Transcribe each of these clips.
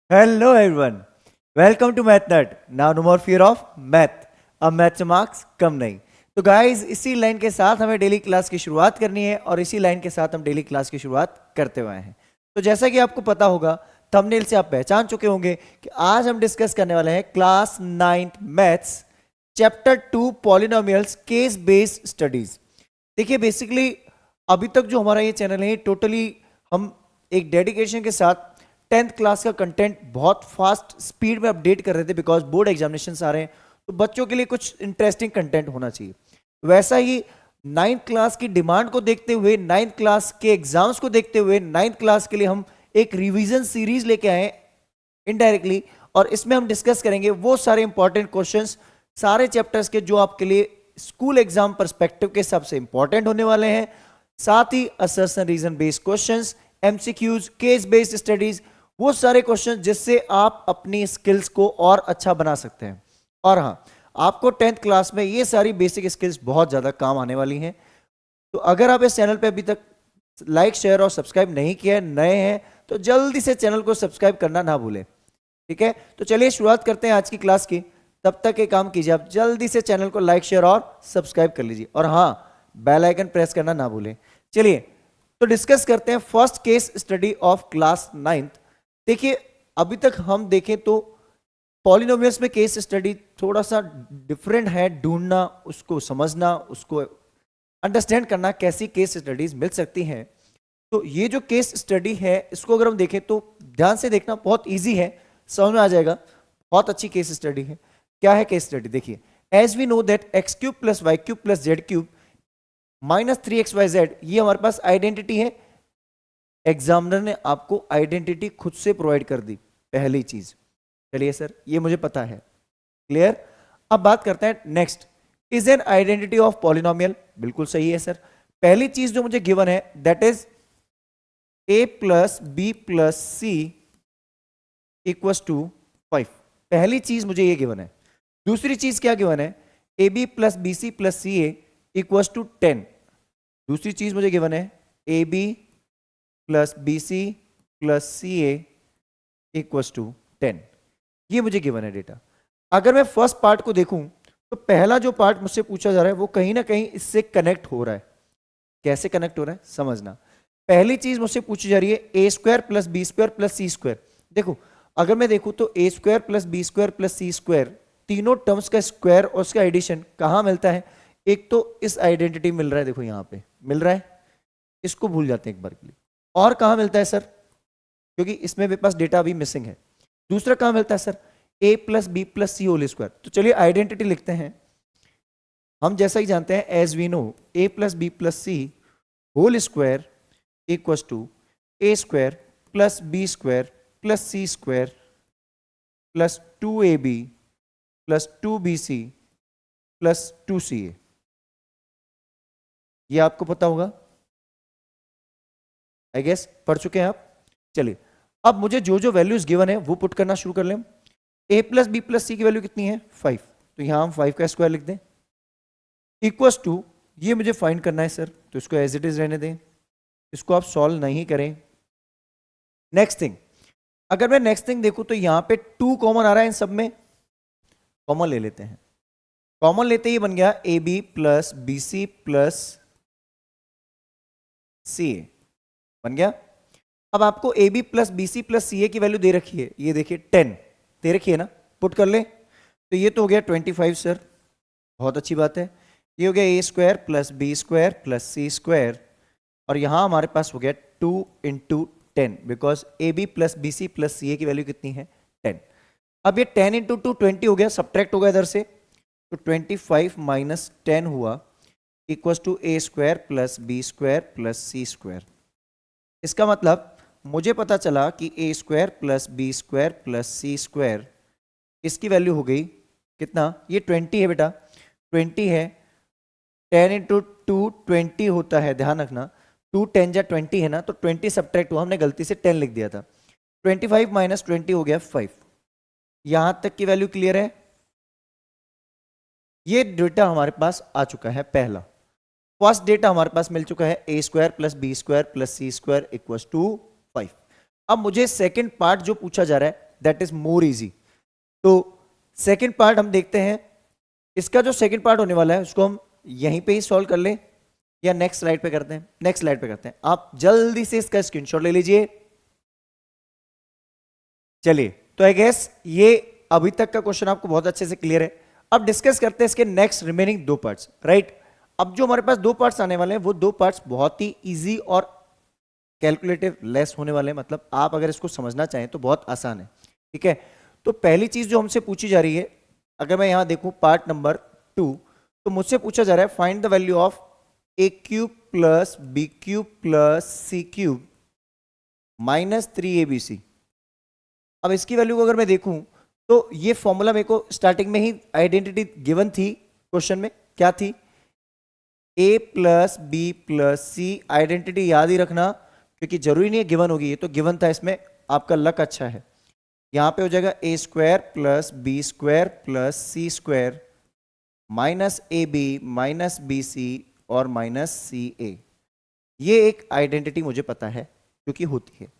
Hello everyone. Welcome to Math Nut. Now no more fear of math. अब math से marks कम नहीं. तो गाइस इसी लाइन के साथ हमें डेली क्लास की शुरुआत करनी है और इसी लाइन के साथ हम डेली क्लास की शुरुआत करते हुए हैं. तो जैसा कि आपको पता होगा, थंबनेल से आप पहचान चुके होंगे कि आज हम डिस्कस करने वाले हैं class 9th maths chapter 2 polynomials case based studies. देखिए बेसिकली अभी तक जो हमारा ये चैनल है टोटली हम एक डेडिकेशन के साथ 10th क्लास का कंटेंट बहुत फास्ट स्पीड में अपडेट कर रहे थे बिकॉज बोर्ड एग्जामिनेशन आ रहे हैं, तो बच्चों के लिए कुछ इंटरेस्टिंग कंटेंट होना चाहिए. वैसा ही 9th क्लास की डिमांड को देखते हुए, 9th क्लास के एग्जाम्स को देखते हुए 9th क्लास के लिए हम एक रिवीजन सीरीज लेके आए इनडायरेक्टली, और इसमें हम डिस्कस करेंगे वो सारे इंपॉर्टेंट क्वेश्चंस सारे चैप्टर्स के जो आपके लिए स्कूल एग्जाम पर्सपेक्टिव के हिसाब से इंपॉर्टेंट होने वाले हैं. साथ ही assertion reason based questions, MCQs, case based studies, वो सारे क्वेश्चन जिससे आप अपनी स्किल्स को और अच्छा बना सकते हैं. और हाँ, आपको 10th क्लास में ये सारी बेसिक स्किल्स बहुत ज़्यादा काम आने वाली हैं. तो अगर आप इस चैनल पे अभी तक लाइक, शेयर और सब्सक्राइब नहीं किया है, नए हैं, तो जल्दी से चैनल को सब्सक्राइब करना ना भूलें. ठीक है, तो चलिए शुरुआत करते हैं आज की क्लास की. तब तक एक काम कीजिए, आप जल्दी से चैनल को लाइक, शेयर और सब्सक्राइब कर लीजिए, और हाँ, बेल आइकन प्रेस करना ना भूलें. चलिए तो डिस्कस करते हैं first case study of class 9th. देखिए अभी तक हम देखें तो पॉलिनोमियल्स में केस स्टडी थोड़ा सा डिफरेंट है. ढूंढना, उसको समझना, उसको अंडरस्टैंड करना कैसी केस स्टडीज मिल सकती हैं. तो ये जो केस स्टडी है इसको अगर हम देखें तो ध्यान से देखना, बहुत इजी है, समझ में आ जाएगा. बहुत अच्छी केस स्टडी है. क्या है केस स्टडी? देखिए, as we know that x cube plus y cube plus z cube minus 3xyz, ये हमारे पास आइडेंटिटी है. एग्जामिनर ने आपको आइडेंटिटी खुद से प्रोवाइड कर दी, पहली चीज. चलिए सर, ये मुझे पता है, क्लियर. अब बात करते हैं next, is an identity of polynomial. बिल्कुल सही है सर. पहली चीज जो मुझे गिवन है that is a plus b plus c equal to 5. पहली चीज मुझे ये गिवन है. दूसरी चीज क्या गिवन है? A b plus b c plus c a equal to 10. दूसरी चीज मुझे गिवन है a b plus b c plus c a equal to 10. ये मुझे गिवन है डेटा. अगर मैं फर्स्ट पार्ट को देखूं तो पहला जो पार्ट मुझसे पूछा जा रहा है वो कहीं ना कहीं इससे कनेक्ट हो रहा है. कैसे कनेक्ट हो रहा है समझना. पहली चीज मुझसे पूछी जा रही है a square plus b square plus c square. देखो अगर मैं देखूं तो a square plus b square plus c square, तीनों टर्म्स का स्क्वायर और उसका एडिशन कहां मिलता है? एक तो इस आइडेंटिटी मिल रहा है, देखो यहां पे मिल रहा है, इसको भूल जाते हैं एक बार के लिए. और कहां मिलता है सर? क्योंकि इसमें मेरे पास डेटा अभी मिसिंग है. दूसरा कहां मिलता है sir? a plus b plus c whole square. तो चलिए आइडेंटिटी लिखते हैं. हम जैसा ही जानते हैं as we know a plus b plus c whole square equal to a square plus b square plus c square plus 2ab plus 2bc plus 2ca. ये आपको पता होगा, आई गेस पढ़ चुके हैं आप. चलिए अब मुझे जो जो वैल्यूज गिवन है वो पुट करना शुरू कर लें. a प्लस बी प्लस सी की वैल्यू कितनी है? 5. तो यहां हम 5 का स्क्वायर लिख दें इक्वल्स टू, ये मुझे फाइंड करना है सर, तो इसको एज इट इज रहने दें, इसको आप सॉल्व नहीं करें. नेक्स्ट थिंग, अगर मैं नेक्स्ट थिंग देखूं तो यहां पे 2 कॉमन आ रहा है, इन सब में कॉमन ले लेते हैं. कॉमन लेते ही बन गया a b plus b c plus c a, बन गया. अब आपको a b plus b c plus c a की वैल्यू दे रखी है, ये देखिए 10 दे रखी है ना, पुट कर ले. तो ये तो हो गया 25 सर, बहुत अच्छी बात है. ये हो गया a square plus b square plus c square, और यहां हमारे पास हो गया 2 into 10, because a b plus b c plus c a की वैल्यू कितनी है? 10. अब ये 10 इंटू 2 20 हो गया, सब्ट्रैक्ट होगा इधर से, तो 25 माइनस 10 हुआ equal to a square plus b square plus c square. इसका मतलब मुझे पता चला कि a square plus b square plus c square, इसकी वैल्यू हो गई कितना? ये 20 है बेटा, 20 है. 10 इंटू 2 20 होता है, ध्यान रखना. 2 10 जा 20 है ना, तो 20 सब्ट्रैक्ट हुआ, हमने गलती से 10 लिख दिया था. 25 माइनस 20 हो गया 5. यहां तक की वैल्यू क्लियर है? ये डेटा हमारे पास आ चुका है. पहला फर्स्ट डेटा हमारे पास मिल चुका है, a square plus b square plus c square equal to 5. अब मुझे सेकंड पार्ट जो पूछा जा रहा है दैट इज मोर इजी। तो सेकेंड पार्ट हम देखते हैं, इसका जो सेकेंड पार्ट होने वाला है उसको हम यहीं पे ही सॉल्व कर लें या नेक्स्ट स्लाइड पे करते हैं? नेक्स्ट स्लाइड पे करते हैं। आप जल्दी से इसका स्क्रीनशॉट ले लीजिए। चलिए, तो आई गेस ये अभी तक का क्वेश्चन आपको बहुत अच्छे से क्लियर है। अब डिस्कस करते हैं इसके नेक्स्ट रिमेनिंग दो पार्ट्स, राइट? अब जो हमारे पास दो पार्ट्स आने वाले हैं वो दो पार्ट्स बहुत ही इजी और कैलकुलेटिव लेस होने वाले हैं, मतलब आप अगर इसको समझना चाहें तो बहुत आसान है, ठीक है? तो पहली चीज जो हमसे पूछी जा रही है, अगर मैं यहां देखूं पार्ट नंबर 2, तो मुझसे पूछा जा रहा है find the value of a cube plus b cube plus c cube minus 3abc। अब इसकी वैल्यू को अगर मैं देखूं तो ये फॉर्मूला मेरे को स्टार्टिंग में ही आइडेंटिटी गिवन थी क्वेश्चन में, क्या थी? a plus b plus c. Identity याद ही रखना क्योंकि जरूरी नहीं है गिवन होगी, ये तो गिवन था, इसमें आपका लक अच्छा है। यहां पे हो जाएगा a square plus b square plus c square minus a b minus b c और माइनस सी ए। ये एक आइडेंटिटी मुझे पता है क्योंकि होती है।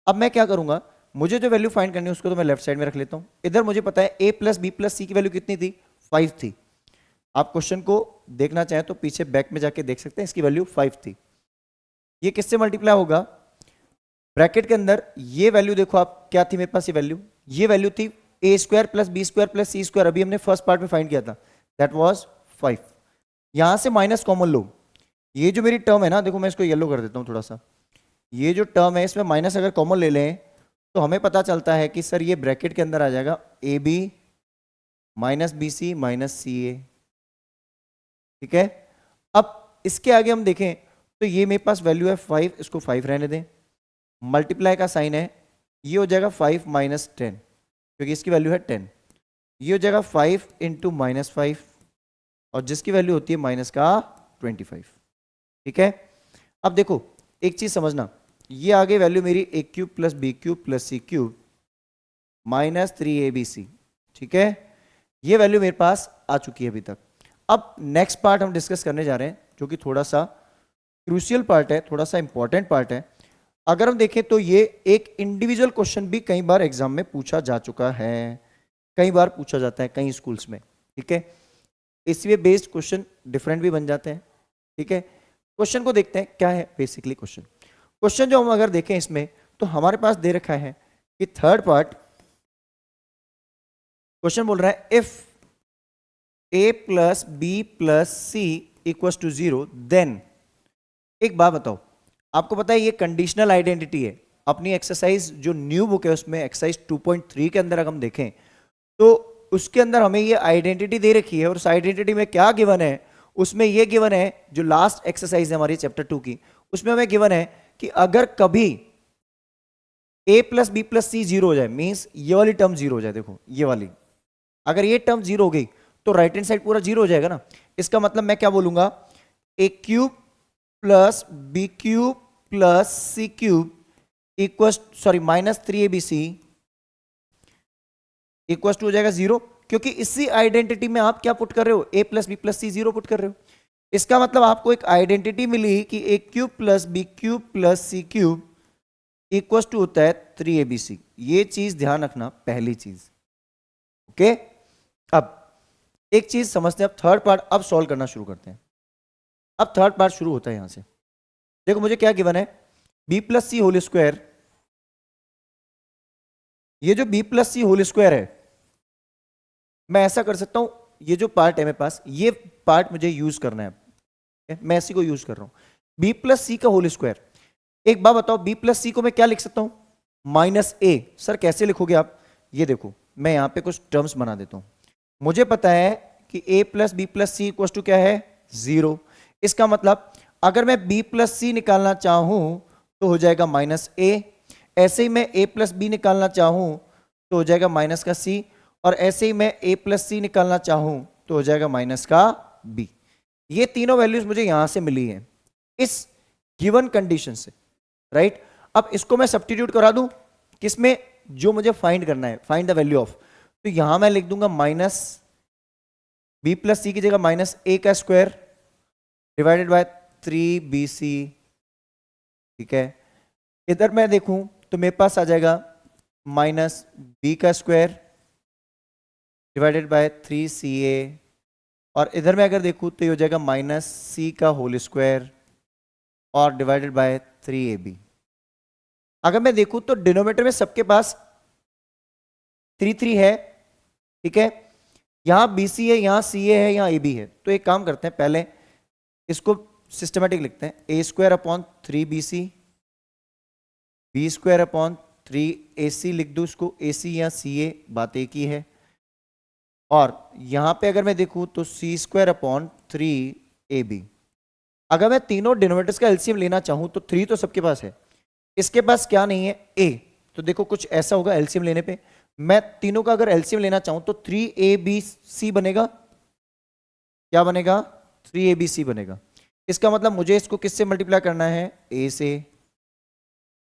अब मैं क्या करूंगा, मुझे जो वैल्यू फाइंड करनी है उसको तो मैं लेफ्ट साइड में रख लेता हूं। इधर मुझे पता है a प्लस बी प्लस सी की वैल्यू कितनी थी? 5 थी। आप क्वेश्चन को देखना चाहें तो पीछे बैक में जाके देख सकते हैं, इसकी वैल्यू 5 थी। ये किससे मल्टीप्लाई होगा? ब्रैकेट के अंदर ये वैल्यू देखो आप, क्या थी मेरे पास? ये वैल्यू थी a square plus b square plus c square. अभी हमने फर्स्ट पार्ट में फाइंड किया था, दैट वाज 5। यहां से माइनस कॉमन लो। ये जो मेरी टर्म है ना, देखो मैं इसको येलो कर देता हूं थोड़ा सा। ये जो टर्म है इसमें माइनस अगर कॉमन ले लें तो हमें पता चलता है कि सर ये ब्रैकेट के अंदर आ जाएगा a b minus b c minus c a, ठीक है? अब इसके आगे हम देखें तो ये मेरे पास वैल्यू है 5, इसको 5 रहने दें। मल्टीप्लाई का साइन है, ये हो जाएगा 5 माइनस 10 क्योंकि इसकी वैल्यू है 10। ये हो जाएगा 5 इंटू माइनस 5 और जिसकी वैल्यू होती है माइनस का 25, ठीक है? अब देखो एक चीज समझना, ये आगे वैल्यू मेरी a cube plus b cube plus c cube minus 3abc, ठीक है? ये वैल्यू मेरे पास आ चुकी है अभी तक। अब नेक्स्ट पार्ट हम डिस्कस करने जा रहे हैं जो कि थोड़ा सा क्रूशियल पार्ट है, थोड़ा सा इंपॉर्टेंट पार्ट है। अगर हम देखें तो ये एक इंडिविजुअल क्वेश्चन भी कई बार एग्जाम में पूछा जा चुका है, कई बार पूछा जाता है कई स्कूल्स में, ठीक है? इसलिए बेस्ड क्वेश्चन डिफरेंट भी बन जाते हैं, ठीक है? क्वेश्चन को देखते हैं क्या है बेसिकली क्वेश्चन जो हम अगर देखें इसमें तो हमारे पास दे रखा है कि थर्ड पार्ट क्वेश्चन बोल रहा है if a plus b plus c equals to 0 then. एक बात बताओ, आपको पता है ये कंडीशनल आइडेंटिटी है। अपनी एक्सरसाइज जो न्यू बुक है उसमें एक्सरसाइज 2.3 के अंदर अगर हम देखें तो उसके अंदर हमें ये आइडेंटिटी दे रखी है और उस आइडेंटिटी में क्या गिवन है? उसमें ये गिवन है, जो लास्ट एक्सरसाइज है हमारी चैप्टर 2 की, उसमें हमें गिवन है कि अगर कभी a plus b plus c 0 हो जाए, मीन्स ये वाली टर्म 0 हो जाए, देखो ये वाली, अगर ये टर्म 0 हो गई तो राइट हैंड साइड पूरा 0 हो जाएगा ना। इसका मतलब मैं क्या बोलूंगा, a cube plus b cube plus c cube equal minus 3abc equal to हो जाएगा 0, क्योंकि इसी आइडेंटिटी में आप क्या पुट कर रहे हो? a plus b plus c 0 put कर रहे हो। इसका मतलब आपको एक आइडेंटिटी मिली कि a cube plus b cube plus c cube equal to होता है 3abc। ये चीज ध्यान रखना, पहली चीज, ओके? अब एक चीज समझते हैं, अब थर्ड पार्ट अब सॉल्व करना शुरू करते हैं। अब थर्ड पार्ट शुरू होता है यहां से। देखो मुझे क्या गिवन है, B plus c whole square. ये जो B plus c whole square है, मैं ऐसा कर सकता हूं, ये जो पार्ट है मेरे पास, ये पार्ट मुझे यूज करना है, मैं इसी को यूज कर रहा हूं, बी प्लस सी का होल स्क्वायर। एक बात बताओ, बी प्लस सी को मैं क्या लिख सकता हूं? माइनस ए। सर कैसे लिखोगे आप? ये देखो मैं यहां पे कुछ टर्म्स बना देता हूं। मुझे पता है कि a plus b plus c equal to क्या है? 0। इसका मतलब अगर मैं b प्लस सी निकालना चाहूं तो हो जाएगा माइनस ए। ऐसे ही मैं a प्लस बी निकालना चाहूं तो हो जाएगा माइनस का c, और ऐसे ही मैं a प्लस सी निकालना चाहूं तो हो जाएगा माइनस का b। ये तीनों वैल्यूज मुझे यहां से मिली है इस गिवन कंडीशन से, राइट? अब इसको मैं सब्स्टिट्यूट करा दूं किसमें? जो मुझे फाइंड करना है, फाइंड द वैल्यू ऑफ। तो यहां मैं लिख दूंगा माइनस बी प्लस सी की जगह माइनस ए का स्क्वायर डिवाइडेड बाय 3bc, ठीक है? इधर मैं देखूं तो मेरे पास आ जाएगा माइनस बी का स्क्वायर डिवाइडेड बाय 3ca, और इधर में अगर देखूँ तो ये हो जाएगा माइनस सी का होल स्क्वायर और डिवाइडेड बाय 3ab। अगर मैं देखूँ तो डिनोमिनेटर में सबके पास 3 है, ठीक है, यहां बी सी है, यहां सी है, यहां ए बी है। तो एक काम करते हैं, पहले इसको सिस्टमेटिक लिखते हैं, a square upon 3bc, b square upon 3ac लिख दूं इसको, ए सी या सी ए बात एक ही है। और यहां पे अगर मैं देखूं तो सी स्क्वायर अपॉन 3ab। अगर मैं तीनों डिनोमिनेटर्स का एलसीएम लेना चाहूं तो 3 तो सबके पास है, इसके पास क्या नहीं है, a। तो देखो कुछ ऐसा होगा एलसीएम लेने पे, मैं तीनों का अगर एलसीएम लेना चाहूं तो 3abc बनेगा, क्या बनेगा, 3abc बनेगा। इसका मतलब मुझे इसको किससे मल्टीप्लाई करना है, a से,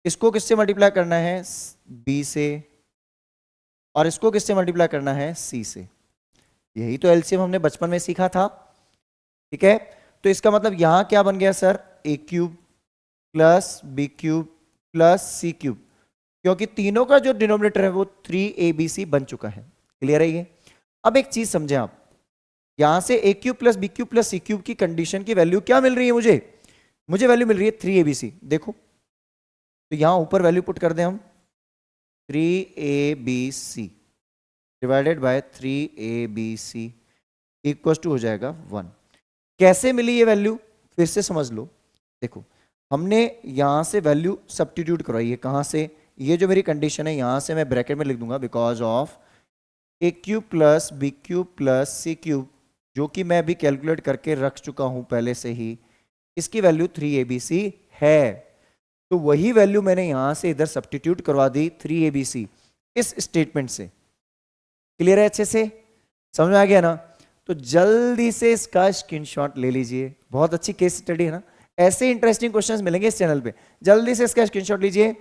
इसको किससे मल्टीप्लाई करना है, b से, और इसको किससे मल्टीप्लाई करना है, c से। यही तो एलसीएम हमने बचपन में सीखा था, ठीक है। तो इसका मतलब यहां क्या बन गया sir, a cube plus b cube plus c cube, क्योंकि तीनों का जो डिनोमिनेटर है वो 3abc बन चुका है। क्लियर है ये। अब एक चीज समझे आप, यहां से a cube plus b cube plus c cube की कंडीशन की वैल्यू क्या मिल रही है मुझे वैल्यू मिल रही है 3abc। देखो तो यहां ऊपर वैल्यू पुट कर दें हम, 3abc divided by 3abc equal to हो जाएगा 1। कैसे मिली ये वैल्यू, फिर से समझ लो। देखो हमने यहां से वैल्यू सब्स्टिट्यूट करवाई है, कहां से, ये जो मेरी कंडीशन है यहां से मैं ब्रैकेट में लिख दूंगा, because of a cube plus b cube plus c cube, जो कि मैं अभी कैलकुलेट करके रख चुका हूं पहले से ही, इसकी वैल्यू 3abc है। तो वही वैल्यू मैंने यहां से इधर सब्स्टिट्यूट करवा दी 3abc इस स्टेटमेंट से। क्लियर है, अच्छे से समझ में आ गया ना। तो जल्दी से इसका स्क्रीनशॉट ले लीजिए, बहुत अच्छी केस स्टडी है ना, ऐसे इंटरेस्टिंग क्वेश्चंस मिलेंगे इस चैनल पे, जल्दी से इसका स्क्रीनशॉट लीजिए।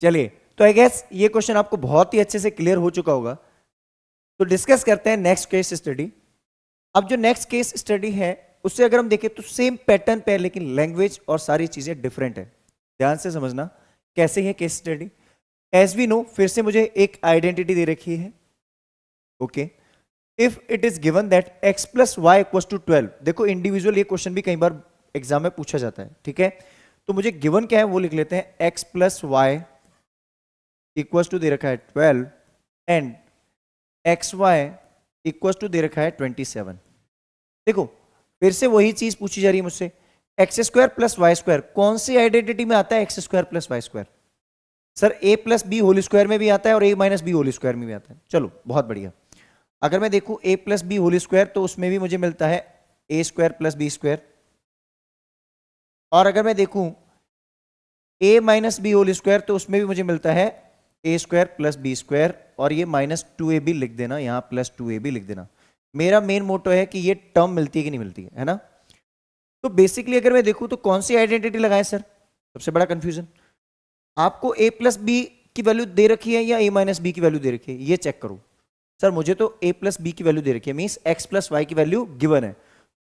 चलिए, तो आई गेस ये क्वेश्चन आपको बहुत ही अच्छे से क्लियर हो चुका होगा। तो डिस्कस करते हैं नेक्स्ट केस स्टडी। अब जो नेक्स्ट केस स्टडी है उससे अगर हम देखें तो सेम पैटर्न पे है, लेकिन लैंग्वेज और सारी चीजें डिफरेंट है। ध्यान से समझना कैसे है case study. As we know, फिर से मुझे एक आइडेंटिटी दे रखी है, okay. If it is given that x plus y equal to 12, देखो इंडिविजुअल ये क्वेश्चन भी कई बार एग्जाम में पूछा जाता है, ठीक है। तो मुझे गिवन क्या है वो लिख लेते हैं, x plus y equal to दे रखा है 12 and x y equal to दे रखा है 27। देखो फिर से वही चीज पूछी जा रही है मुझसे, x square plus y square कौन सी आइडेंटिटी में आता है, x square plus y square. Sir a plus b whole square में भी आता है और a minus b whole square में भी आता है। चलो बहुत बढ़िया। अगर मैं देखूं ए प्लस बी होल स्क्वायर तो उसमें भी मुझे मिलता है a square plus b square, और अगर मैं देखूं ए माइनस बी होल स्क्वायर तो उसमें भी मुझे मिलता है a square plus b square, और ये माइनस 2ab लिख देना, यहां प्लस 2ab लिख देना। मेरा मेन मोटो है कि ये टर्म मिलती है कि नहीं मिलती है ना। तो बेसिकली अगर मैं देखूं तो कौन सी आइडेंटिटी लगाएं सर, सबसे बड़ा कंफ्यूजन। आपको ए प्लस बी की वैल्यू दे रखी है या ए माइनस बी की वैल्यू दे रखी है, ये चेक करो। सर मुझे तो ए प्लस बी की वैल्यू दे रखी है, मीन्स एक्स प्लस वाई की वैल्यू गिवन है,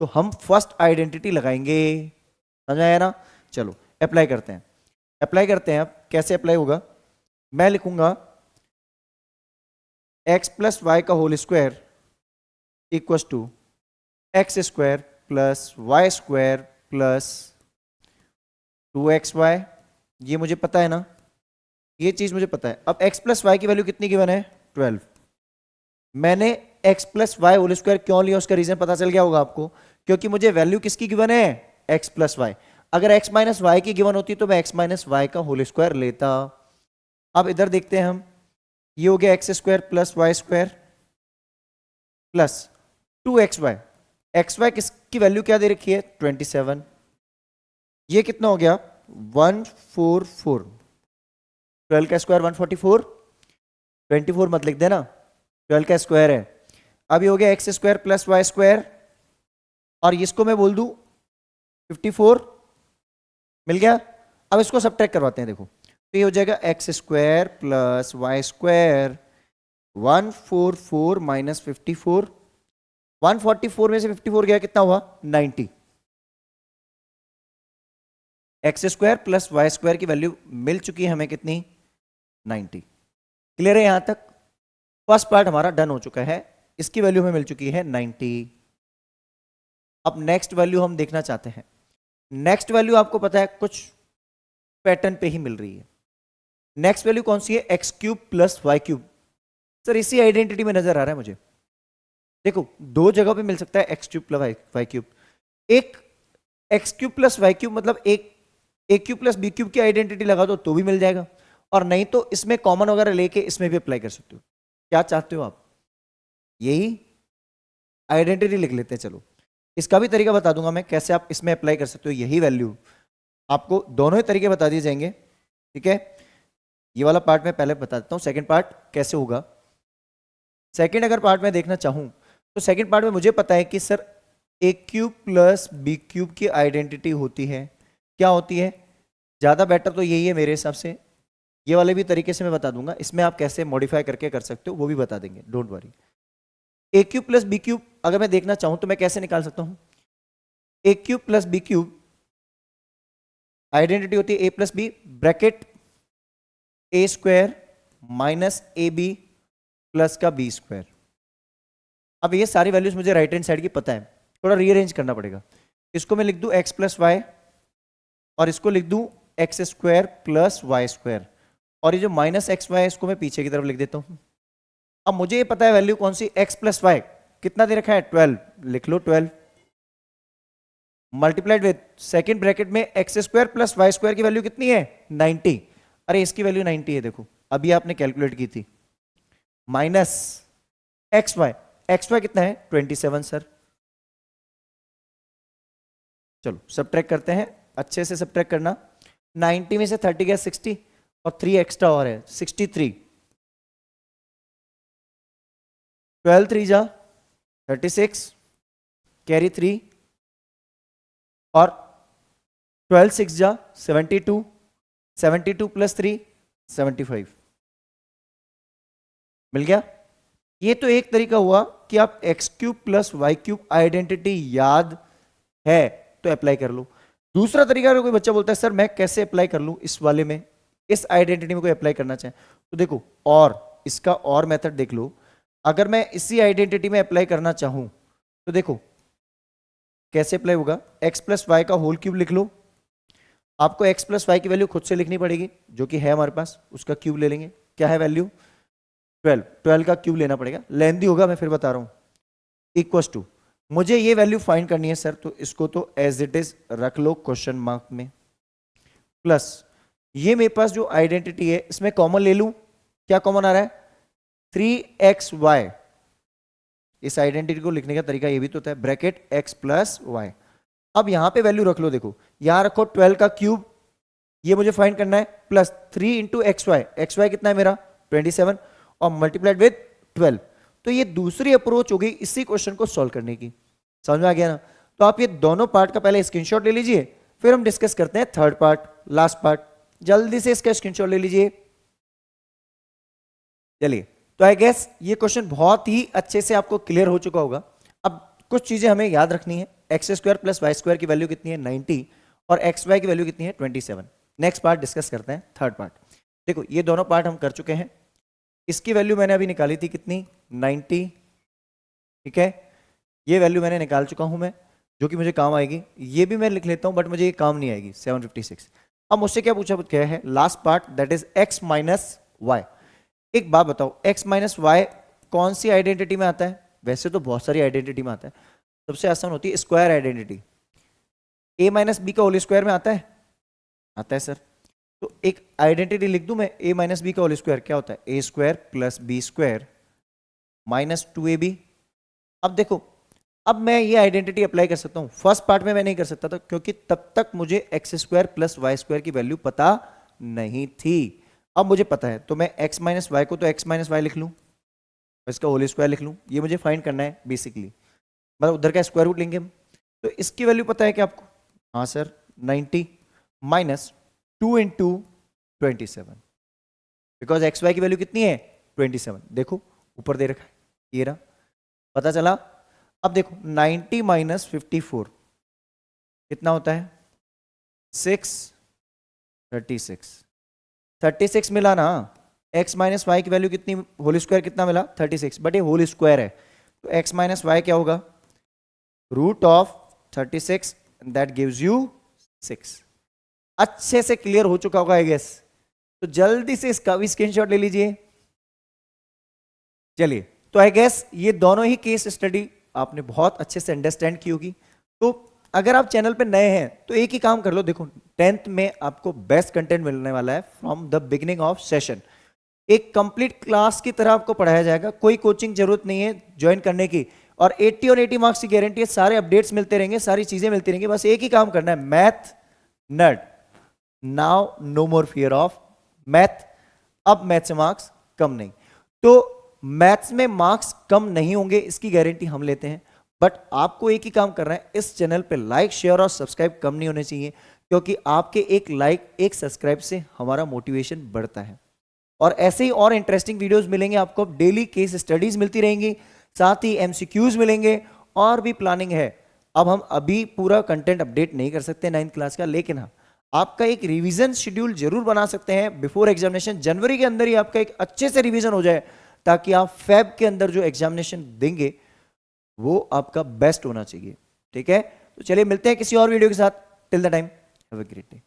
तो हम फर्स्ट आइडेंटिटी लगाएंगे। समझ आया ना। चलो अप्लाई करते हैं, अप्लाई करते हैं। अब कैसे अप्लाई होगा, मैं लिखूंगा एक्स प्लस वाई का whole square equal to x square plus y square plus 2xy। ये मुझे पता है ना, ये चीज मुझे पता है। अब x प्लस वाई की वैल्यू कितनी गिवन है, 12। मैंने x plus y whole square क्यों लिया, उसका रीजन पता चल गया होगा आपको, क्योंकि मुझे वैल्यू किसकी गिवन है, x प्लस वाई। अगर x माइनस वाई की गिवन होती तो मैं x माइनस वाई का होल स्क्वायर लेता। अब इधर देखते हैं हम, ये हो गया x square plus y square plus 2xy। xy किसकी वैल्यू क्या दे रखी है, 27। ये कितना हो गया, 144। 12 का स्क्वायर 144, 24 मत लिख देना, 12 का स्क्वायर है। अब ये हो गया x square plus y square, और इसको मैं बोल दूं 54, मिल गया। अब इसको सबट्रैक्ट करवाते हैं, देखो तो ये हो जाएगा x square plus y square 144 minus 54। 144 में से 54 गया, कितना हुआ, 90। X square plus y square की वैल्यू मिल चुकी है हमें कितनी, 90। क्लियर है यहां तक? फर्स्ट पार्ट हमारा डन हो चुका है, इसकी वैल्यू हमें मिल चुकी है 90। अब नेक्स्ट वैल्यू हम देखना चाहते हैं। नेक्स्ट वैल्यू आपको पता है कुछ पैटर्न पे ही मिल रही है। नेक्स्ट वैल्यू कौन सी है, x cube plus y cube. Sir इसी आइडेंटिटी में नजर आ रहा है मुझे। देखो दो जगह पे मिल सकता है x cube plus y cube. एक x cube plus y cube मतलब एक a cube plus b cube की आइडेंटिटी लगा दो तो भी मिल जाएगा, और नहीं तो इसमें कॉमन वगैरह लेके इसमें भी अप्लाई कर सकते हो। क्या चाहते हो आप, यही आइडेंटिटी लिख लेते हैं। चलो इसका भी तरीका बता दूंगा मैं कैसे आप इसमें अप्लाई कर सकते हो यही वैल्यू। आपको दोनों ही तरीके बता दिए जाएंगे, ठीक है। ये वाला पार्ट मैं पहले बता देता हूं, सेकंड पार्ट कैसे होगा। सेकंड अगर पार्ट में देखना चाहूं तो सेकंड पार्ट में मुझे पता है कि सर ए क्यूब प्लस बी क्यूब की आइडेंटिटी होती है, क्या होती है, ज़्यादा बेटर तो यही है मेरे हिसाब से। ये वाले भी तरीके से मैं बता दूंगा, इसमें आप कैसे मॉडिफाई करके कर सकते हो वो भी बता देंगे, don't worry. A cube plus b cube अगर मैं देखना चाहूं तो मैं कैसे निकाल सकता हूं, a cube plus b cube identity होती है a plus b bracket a square minus a b plus का बी स्क्वायर। अब ये सारी वैल्यूज मुझे राइट हैंड साइड की पता है, थोड़ा रीअरेंज करना पड़ेगा। इसको मैं लिख दूं एक्स प्लस वाई और इसको लिख दूं x square plus y square, और ये जो माइनस एक्स वाई है इसको मैं पीछे की तरफ लिख देता हूं। अब मुझे ये पता है वैल्यू कौन सी, एक्स प्लस वाई कितना दे रखा है 12, लिख लो 12 मल्टीप्लाइड विद सेकंड ब्रैकेट में x square plus y square की वैल्यू कितनी है 90। अरे इसकी वैल्यू 90 है, देखो अभी आपने कैलकुलेट की थी, माइनस एक्स वाई कितना है 27 सर। चलो सब्ट्रैक्ट करते हैं, अच्छे से सब्ट्रैक्ट करना। 90 में से 30 गया 60 और 3 एक्स्ट्रा और है 63, 12 3 जा 36 कैरी 3 और 12 6 जा 72, 72 प्लस 3 75 मिल गया। ये तो एक तरीका हुआ कि आप x cube plus y cube identity याद है तो अप्लाई कर लो। दूसरा तरीका अगर कोई बच्चा बोलता है सर मैं कैसे अप्लाई कर लूं इस वाले में, इस आइडेंटिटी में कोई अप्लाई करना चाहे तो देखो, और इसका और मेथड देख लो। अगर मैं इसी आइडेंटिटी में अप्लाई करना चाहूं तो देखो कैसे अप्लाई होगा, एक्स प्लस वाई का होल क्यूब लिख लो। आपको एक्स प्लस वाई की वैल्यू खुद से लिखनी पड़ेगी जो कि है हमारे पास, उसका क्यूब ले लेंगे। क्या है वैल्यू 12 का क्यूब लेना पड़ेगा, लेंदी होगा मैं फिर बता रहा हूं। इक्वस टू मुझे ये वैल्यू फाइंड करनी है सर, तो इसको तो एज इट इज रख लो क्वेश्चन मार्क में, प्लस ये मेरे पास जो आइडेंटिटी है इसमें कॉमन ले लूं। क्या कॉमन आ रहा है 3xy। इस आइडेंटिटी को लिखने का तरीका ये भी तो है, ब्रैकेट x प्लस वाई। अब यहां पे वैल्यू रख लो, देखो यहां रखो 12 का क्यूब, ये मुझे फाइंड करना है, प्लस 3 इंटू एक्स वाई कितना है मेरा 27 और मल्टीप्लाइड विद 12। तो ये दूसरी अप्रोच होगी इसी क्वेश्चन को सॉल्व करने की, समझ में आ गया ना। तो आप ये दोनों पार्ट का पहले स्क्रीनशॉट ले लीजिए, फिर हम डिस्कस करते हैं थर्ड पार्ट, लास्ट पार्ट। जल्दी से इसका स्क्रीनशॉट ले लीजिए। चलिए तो आई गेस ये क्वेश्चन बहुत ही अच्छे से आपको क्लियर हो चुका होगा। अब कुछ चीजें हमें याद रखनी है, x square plus y square की वैल्यू कितनी है 90 और एक्स वाई की वैल्यू कितनी है 27। नेक्स्ट पार्ट डिस्कस करते हैं थर्ड पार्ट। देखो ये दोनों पार्ट हम कर चुके हैं, इसकी वैल्यू मैंने अभी निकाली थी कितनी 90, ठीक है। ये वैल्यू मैंने निकाल चुका हूं मैं, जो कि मुझे काम आएगी। ये भी मैं लिख लेता हूं बट मुझे ये काम नहीं आएगी 756। अब मुझसे क्या पूछा गया है last part, that is x minus y. एक बात बताओ, x माइनस वाई कौन सी आइडेंटिटी में आता है? वैसे तो बहुत सारी आइडेंटिटी में आता है, सबसे आसान होती है square identity. a minus b का होल स्क्वायर में आता है, आता है सर। तो एक आइडेंटिटी लिख दूं मैं, a माइनस बी का होल स्क्वायर क्या होता है a square plus b square minus 2ab। अब देखो, अब मैं ये आइडेंटिटी अप्लाई कर सकता हूं। फर्स्ट पार्ट में मैं नहीं कर सकता था क्योंकि तब तक मुझे x square plus y square की वैल्यू पता नहीं थी। अब मुझे पता है तो मैं x माइनस वाई को तो x माइनस वाई लिख लूँ, इसका होल स्क्वायर लिख लूँ। ये मुझे फाइंड करना है बेसिकली, मतलब उधर का स्क्वायर रूट लेंगे हम। तो इसकी वैल्यू पता है क्या आपको? हाँ sir 90 minus 2 into 27, because x y की वैल्यू कितनी है 27। देखो ऊपर दे रखा है, ये रहा, पता चला। अब देखो 90 माइनस 54 कितना होता है 6, 36 मिला ना, x माइनस वाई की वैल्यू कितनी, होल स्क्वायर कितना मिला 36, बट ये होल स्क्वायर है तो x माइनस वाई क्या होगा, root of 36, that gives you 6। अच्छे से क्लियर हो चुका होगा आई गेस, तो जल्दी से इसका भी स्क्रीनशॉट ले लीजिए। चलिए, तो आई गेस ये दोनों ही केस स्टडी आपने बहुत अच्छे से अंडरस्टैंड की होगी। तो अगर आप चैनल पे नए हैं तो एक ही काम कर लो, देखो 10th में आपको बेस्ट कंटेंट मिलने वाला है from the beginning of session. एक कंप्लीट क्लास की तरह आपको पढ़ाया जाएगा, कोई कोचिंग जरूरत नहीं है ज्वाइन करने की, और 80 और 80 मार्क्स की गारंटी है, सारे अपडेट्स मिलते रहेंगे, सारी चीजें मिलती रहेंगी, बस एक ही काम करना है, math nerd. Now no more fear of math. अब मैथ से मार्क्स कम नहीं, तो मैथ्स में मार्क्स कम नहीं होंगे इसकी गारंटी हम लेते हैं, बट आपको एक ही काम करना है, इस चैनल पे लाइक शेयर और सब्सक्राइब कम नहीं होने चाहिए, क्योंकि आपके एक लाइक एक सब्सक्राइब से हमारा मोटिवेशन बढ़ता है। और ऐसे ही और इंटरेस्टिंग वीडियोस मिलेंगे आपको, डेली केस स्टडीज मिलती रहेंगी, साथ ही एमसीक्यूज मिलेंगे, और भी प्लानिंग है। अब हम अभी पूरा कंटेंट अपडेट नहीं कर सकते 9th क्लास का, लेकिन हाँ आपका एक रिवीजन शेड्यूल जरूर बना सकते हैं बिफोर एग्जामिनेशन। जनवरी के अंदर ही आपका एक अच्छे से रिवीजन हो जाए, ताकि आप फेब के अंदर जो एग्जामिनेशन देंगे वो आपका बेस्ट होना चाहिए। ठीक है, तो चलिए मिलते हैं किसी और वीडियो के साथ। Till the time have a great day.